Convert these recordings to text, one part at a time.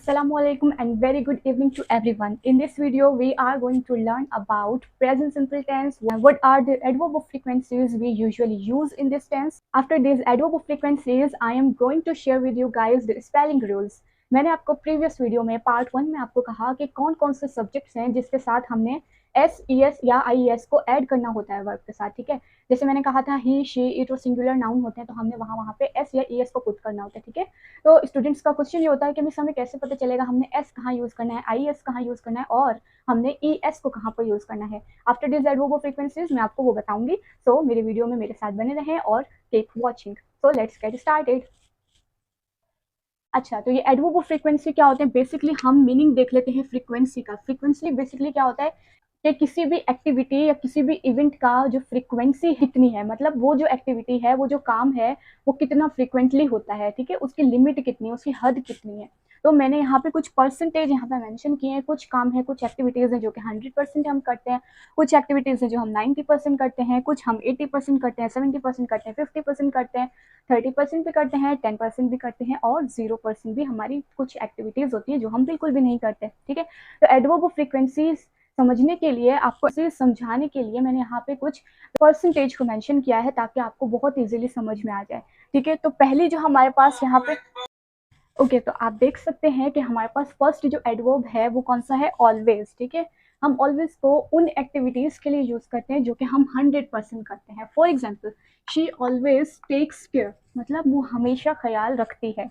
Assalamualaikum and very good evening to everyone. In this video, we are going to learn about present simple tense. What are the adverb of frequencies we usually use in this tense? After these adverb of frequencies, I am going to share with you guys the spelling rules. मैंने आपको previous video में part 1 में आपको कहा कि कौन कौन से सब्जेक्ट्स हैं जिसके साथ हमने एस ई एस या आई एस को ऐड करना होता है वर्ब के साथ, ठीक है। जैसे मैंने कहा था ही शी इट और सिंगुलर नाउन होते हैं तो हमने वहाँ पे एस या ई एस को पुट करना होता है, ठीक है। तो स्टूडेंट्स का क्वेश्चन ये होता है कि मिस हमें कैसे पता चलेगा हमने एस कहाँ यूज़ करना है, आई एस कहाँ यूज़ करना है और हमने ई एस को कहाँ पर यूज़ करना है। After this adverb of frequencies मैं आपको वो बताऊंगी। सो मेरे वीडियो में मेरे साथ बने रहें और keep watching. So let's get started. अच्छा, तो ये एडवर्ब ऑफ फ्रीक्वेंसी क्या होते हैं? बेसिकली हम मीनिंग देख लेते हैं फ्रीक्वेंसी का। फ्रीक्वेंसी बेसिकली क्या होता है कि किसी भी एक्टिविटी या किसी भी इवेंट का जो फ्रीक्वेंसी कितनी है, मतलब वो जो एक्टिविटी है, वो जो काम है, वो कितना फ्रीक्वेंटली होता है, ठीक है। उसकी लिमिट कितनी है, उसकी हद कितनी है। तो मैंने यहाँ पे कुछ परसेंटेज यहाँ पे मेंशन किए हैं। कुछ काम है, कुछ एक्टिविटीज़ हैं जो कि 100% हम करते हैं, कुछ एक्टिविटीज़ हैं जो हम 90% करते हैं, कुछ हम 80% करते हैं, 70% करते हैं, 50% करते हैं, 30% भी करते हैं, 10% भी करते हैं और 0% भी हमारी कुछ एक्टिविटीज़ होती है जो हम बिल्कुल भी नहीं करते, ठीक है। तो एडवर्ब ऑफ फ्रीक्वेंसी समझने के लिए, आपको इसे समझाने के लिए मैंने यहाँ पे कुछ परसेंटेज को मेंशन किया है ताकि आपको बहुत इजीली समझ में आ जाए, ठीक है। तो पहली जो हमारे पास यहाँ पे तो आप देख सकते हैं कि हमारे पास फर्स्ट जो एडवर्ब है वो कौन सा है? ऑलवेज, ठीक है। हम ऑलवेज को उन एक्टिविटीज के लिए यूज करते हैं जो कि हम 100% करते हैं। For example, she always takes care, मतलब वो हमेशा ख्याल रखती है।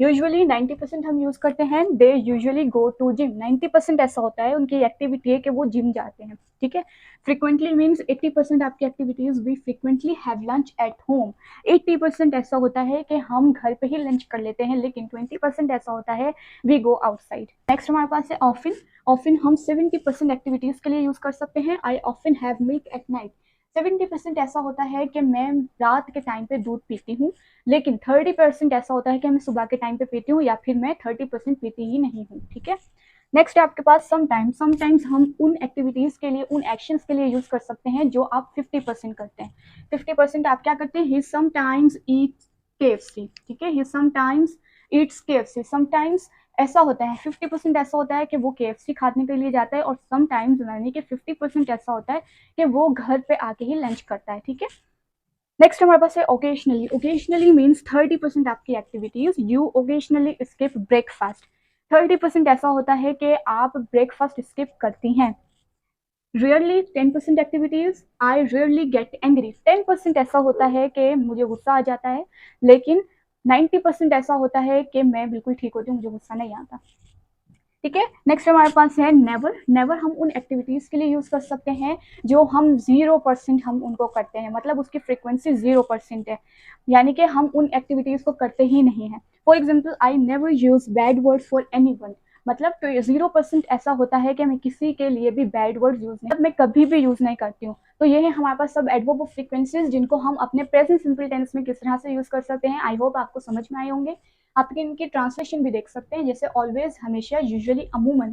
यूजुअली 90% हम यूज़ करते हैं they usually go to gym. 90% ऐसा होता है उनकी एक्टिविटी है कि वो जिम जाते हैं, ठीक है। फ्रिक्वेंटली मीन्स 80% आपकी activities we frequently have lunch at home. 80% ऐसा होता है कि हम घर पे ही लंच कर लेते हैं, लेकिन 20% ऐसा होता है वी गो आउटसाइड। नेक्स्ट हमारे पास है ऑफिन। ऑफिन हम 70% एक्टिविटीज़ के लिए यूज़ कर सकते हैं। I often have milk at night. 70% ऐसा होता है कि मैं रात के टाइम पे दूध पीती हूँ, लेकिन 30% ऐसा होता है कि मैं सुबह के टाइम पे पीती हूँ या फिर मैं 30% पीती ही नहीं हूँ, ठीक है। नेक्स्ट है आपके पास समटाइम्स। समटाइम्स हम उन एक्टिविटीज़ के लिए, उन एक्शंस के लिए यूज़ कर सकते हैं जो आप 50% करते हैं। 50% आप क्या करते हैं? ही समटाइम्स ईट्स KFC, ठीक है। He sometimes Yeats KFC। Sometimes ऐसा होता है, 50% ऐसा होता है कि वो KFC खाने के लिए जाता है और समटाइम्स यानी कि 50% ऐसा होता है कि वो घर पे आके ही लंच करता है, ठीक है। नेक्स्ट हमारे पास है ओकेजनली। ओकेजनली मीन्स 30% आपकी activities you occasionally skip breakfast. 30% ऐसा होता है कि आप ब्रेकफास्ट स्किप करती हैं। Rarely 10% activities I rarely get angry. 10% ऐसा होता है कि मुझे गुस्सा आ जाता है, लेकिन 90% ऐसा होता है कि मैं बिल्कुल ठीक होती हूँ, मुझे गुस्सा नहीं आता, ठीक है। नेक्स्ट हमारे पास है नेवर। नेवर हम उन एक्टिविटीज़ के लिए यूज़ कर सकते हैं जो हम 0% हम उनको करते हैं, मतलब उसकी फ्रिक्वेंसी 0% है, यानी कि हम उन एक्टिविटीज़ को करते ही नहीं हैं। For example, I never use bad word for any one. मतलब तो 0% ऐसा होता है कि मैं किसी के लिए भी बैड वर्ड यूज़ नहीं, मैं कभी भी यूज़ नहीं करती हूँ। तो ये है हमारे पास सब एडवर्ब ऑफ फ्रीक्वेंसीज जिनको हम अपने प्रेजेंट सिंपल टेंस में किस तरह से यूज़ कर सकते हैं। आई होप आपको समझ में आए होंगे। आप इनकी ट्रांसलेशन भी देख सकते हैं, जैसे ऑलवेज हमेशा, यूजुअली अमूमन,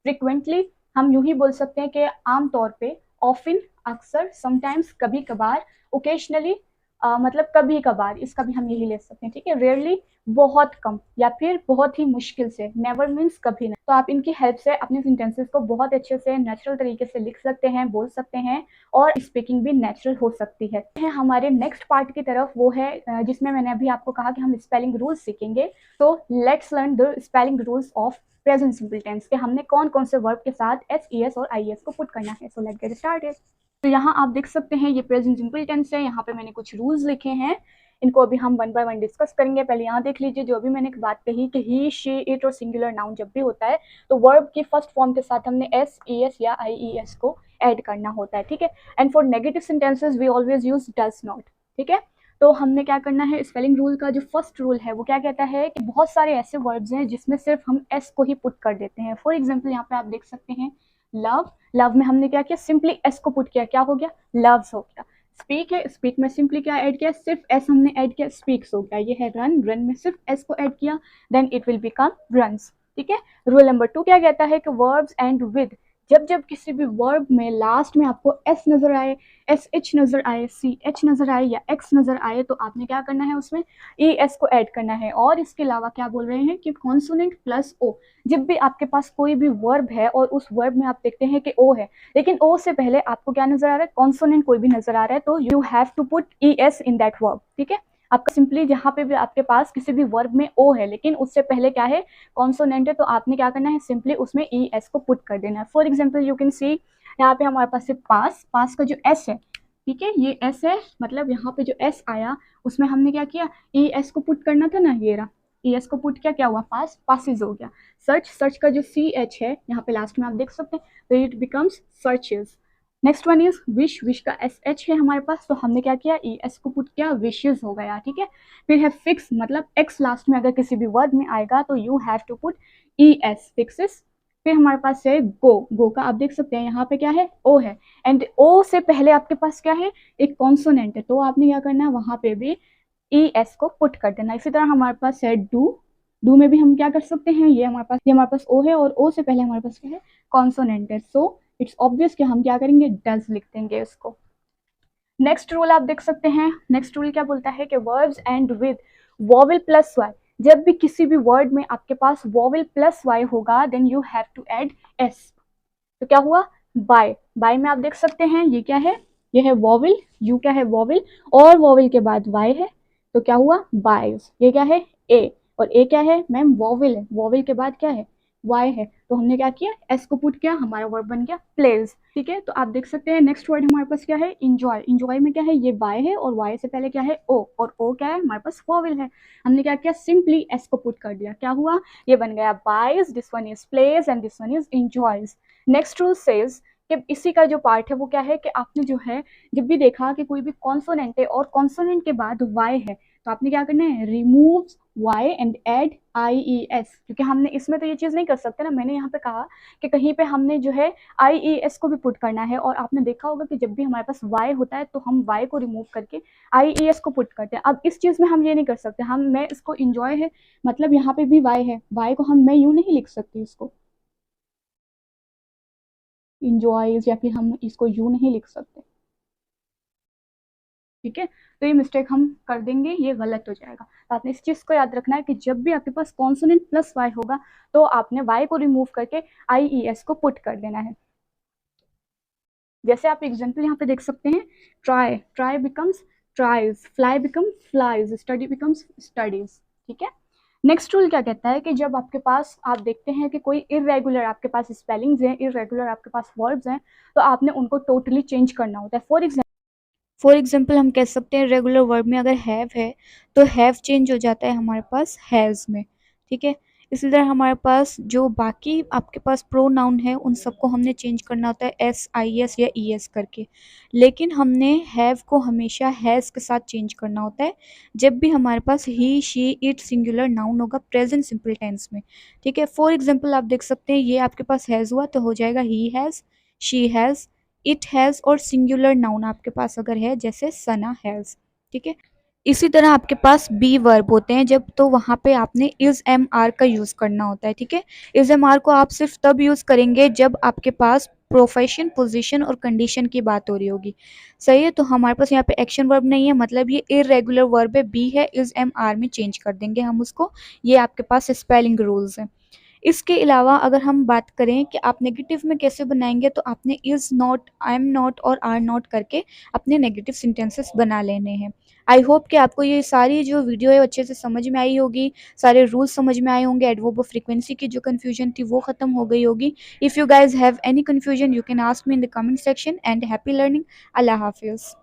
फ्रिक्वेंटली हम यूं ही बोल सकते हैं कि आमतौर पे, ऑफिन अक्सर, समटाइम्स कभी कभार, ओकेशनली मतलब कभी कभार, इसका भी हम यही ले सकते हैं, ठीक है। रेयरली बहुत कम या फिर बहुत ही मुश्किल से। नेवर मीन्स कभी नहीं। तो आप इनकी हेल्प से अपने सेंटेंसेस को बहुत अच्छे से नेचुरल तरीके से लिख सकते हैं, बोल सकते हैं और स्पीकिंग भी नेचुरल हो सकती है। हमारे नेक्स्ट पार्ट की तरफ, वो है जिसमें मैंने अभी आपको कहा कि हम स्पेलिंग रूल्स सीखेंगे। तो let's learn the spelling rules of present simple tense के हमने कौन कौन से वर्ब के साथ एस ई एस और आई एस को पुट करना है। So let's get started. तो यहाँ आप देख सकते हैं ये प्रेजेंट सिंपल टेंस है। यहाँ पे मैंने कुछ रूल्स लिखे हैं, इनको अभी हम वन बाय वन डिस्कस करेंगे। पहले यहाँ देख लीजिए, जो अभी मैंने एक बात कही कि ही शी इट और सिंगुलर नाउन जब भी होता है तो वर्ब की फर्स्ट फॉर्म के साथ हमने एस ई एस या आई ई एस को ऐड करना होता है, ठीक है। And for negative sentences we always use does not, ठीक है। तो हमने क्या करना है, स्पेलिंग रूल का जो फर्स्ट रूल है वो क्या कहता है कि बहुत सारे ऐसे वर्ब्स हैं जिसमें सिर्फ हम एस को ही पुट कर देते हैं। फॉर एग्जाम्पल, यहाँ पे आप देख सकते हैं लव। लव में हमने क्या किया, सिंपली एस को पुट किया, क्या हो गया? लव्स हो गया। स्पीक है, स्पीक में सिंपली क्या ऐड किया, सिर्फ एस हमने ऐड किया, स्पीक्स हो गया। ये है रन। रन में सिर्फ एस को ऐड किया, then it will become runs, ठीक है। रूल नंबर 2 क्या कहता है कि वर्ब्स एंड विद जब जब किसी भी वर्ब में लास्ट में आपको एस नज़र आए, एस एच नज़र आए, सी एच नज़र आए या एक्स नज़र आए, तो आपने क्या करना है, उसमें ई एस को ऐड करना है। और इसके अलावा क्या बोल रहे हैं कि कॉन्सोनेंट प्लस ओ, जब भी आपके पास कोई भी वर्ब है और उस वर्ब में आप देखते हैं कि ओ है, लेकिन ओ से पहले आपको क्या नज़र आ रहा है, कॉन्सोनेंट कोई भी नज़र आ रहा है, तो you have to put E S in that verb. ठीक है, आपका सिंपली जहाँ पे भी आपके पास किसी भी वर्ब में ओ है लेकिन उससे पहले क्या है, कॉन्सोनेंट है, तो आपने क्या करना है, सिंपली उसमें ई एस को पुट कर देना है। For example you can see, यहाँ पे हमारे पास सिर्फ पास, पास का जो एस है, ठीक है, ये एस है, मतलब यहाँ पे जो एस आया उसमें हमने क्या किया, ई एस को पुट करना था ना, ये रहा, ई एस को पुट किया, क्या हुआ, पास, पासिस हो गया। सर्च, सर्च का जो सी एच है यहाँ पे लास्ट में आप देख सकते हैं, तो it becomes searches. Next one is wish, wish का एस एच है हमारे पास, तो हमने क्या किया, ई एस को पुट किया, विशेस हो गया। ठीक है, फिर है फिक्स, मतलब एक्स लास्ट में अगर किसी भी वर्ड में आएगा तो you have to put E S, fixes. फिर हमारे पास है गो, गो का आप देख सकते हैं यहाँ पे क्या है, ओ है, एंड ओ से पहले आपके पास क्या है, एक कॉन्सोनेंट है, तो आपने क्या करना है, वहां पे भी ई एस को पुट कर देना। इसी तरह हमारे पास है डू, डू में भी हम क्या कर सकते हैं, ये हमारे पास ओ है और ओ से पहले हमारे पास क्या है, कॉन्सोनेंट है, सो इट्स ऑब्वियस कि हम क्या करेंगे, डज लिख देंगे इसको। नेक्स्ट रूल आप देख सकते हैं, नेक्स्ट रूल क्या बोलता है कि verbs end with vowel plus Y, जब भी किसी भी वर्ड में आपके पास वोवेल प्लस वाई होगा then you have to add S. तो क्या हुआ, बाय, बाय में आप देख सकते हैं ये क्या है, ये है वोवेल, यू क्या है वोवेल, और वोवेल के बाद वाई है, तो क्या हुआ, बायस। ये क्या है, ए, और ए क्या है मैम, वोवेल है, वोवेल के बाद क्या है, वाई है, तो हमने क्या किया, एस को पुट किया, हमारा वर्ब बन गया प्लेज। ठीक है, तो आप देख सकते हैं नेक्स्ट वर्ड हमारे पास क्या है, इंजॉय, इंजॉय में क्या है, ये वाई है और वाई से पहले क्या है, ओ, और ओ क्या है, हमारे पास वोवेल है, हमने क्या किया, सिंपली एस को पुट कर दिया, क्या हुआ, ये बन गया buys, this one is plays and this one is enjoys. Next rule says कि इसी का जो पार्ट है वो क्या है कि आपने जो है जब भी देखा कि कोई भी कॉन्सोनेंट है और कॉन्सोनेंट के बाद वाई है, तो आपने क्या करना है, remove Y and add I E S, क्योंकि हमने इसमें तो ये चीज़ नहीं कर सकते ना, मैंने यहाँ पे कहा कि कहीं पे हमने जो है आई ई एस को भी पुट करना है, और आपने देखा होगा कि जब भी हमारे पास वाई होता है तो हम वाई को रिमूव करके आई ई एस को पुट करते हैं। अब इस चीज़ में हम ये नहीं कर सकते, हम, मैं इसको इंजॉय है, मतलब यहाँ पे भी वाई है, वाई को हम, मैं यूँ नहीं लिख सकती इसको इंजॉयज, या फिर हम इसको यू नहीं लिख सकते। ठीक है, तो ये मिस्टेक हम कर देंगे, ये गलत हो जाएगा। तो आपने इस चीज़ को याद रखना है कि जब भी आपके पास कॉन्सोनेंट प्लस वाई होगा तो आपने वाई को रिमूव करके आई ई एस को पुट कर देना है। जैसे आप एग्जाम्पल यहाँ पे देख सकते हैं, try, try becomes tries, fly become flies, study becomes studies. ठीक है, नेक्स्ट रूल क्या कहता है कि जब आपके पास आप देखते हैं कि कोई इरेगुलर आपके पास स्पेलिंग्स हैं, इरेगुलर आपके पास वर्ड्स हैं, तो आपने उनको टोटली चेंज करना होता है। फॉर एग्जाम्पल हम कह सकते हैं रेगुलर वर्ब में अगर हैव है तो हैव चेंज हो जाता है हमारे पास हैज़ में। ठीक है, इसी तरह हमारे पास जो बाकी आपके पास प्रोनाउन है उन सबको हमने चेंज करना होता है एस आई एस या ई एस करके, लेकिन हमने हैव को हमेशा हैज़ के साथ चेंज करना होता है जब भी हमारे पास ही शी इट सिंगुलर नाउन होगा प्रेजेंट सिंपल टेंस में। ठीक है, फॉर एग्जाम्पल आप देख सकते हैं ये आपके पास हैज़ हुआ तो हो जाएगा he has, she has, it has, और सिंगुलर नाउन आपके पास अगर है जैसे सना हैज़। ठीक है, इसी तरह आपके पास बी वर्ब होते हैं जब, तो वहाँ पे आपने इज एम आर का यूज़ करना होता है। ठीक है, इज एम आर को आप सिर्फ तब यूज़ करेंगे जब आपके पास प्रोफेशन, पोजीशन और कंडीशन की बात हो रही होगी। सही है, तो हमारे पास यहाँ पे एक्शन वर्ब नहीं है, मतलब ये इरेगुलर वर्ब है, बी है, इज एम आर में चेंज कर देंगे हम उसको। ये आपके पास स्पेलिंग रूल्स हैं। इसके अलावा अगर हम बात करें कि आप नेगेटिव में कैसे बनाएंगे, तो आपने is not, I am not और आर नॉट करके अपने नेगेटिव सेंटेंसेस बना लेने हैं। आई होप कि आपको ये सारी जो वीडियो है अच्छे से समझ में आई होगी, सारे रूल्स समझ में आए होंगे, एडवर्ब ऑफ फ्रीक्वेंसी की जो कन्फ्यूजन थी वो ख़त्म हो गई होगी। If you guys have any confusion you can ask me in the comment section, and happy learning. अल्लाह हाफिज़।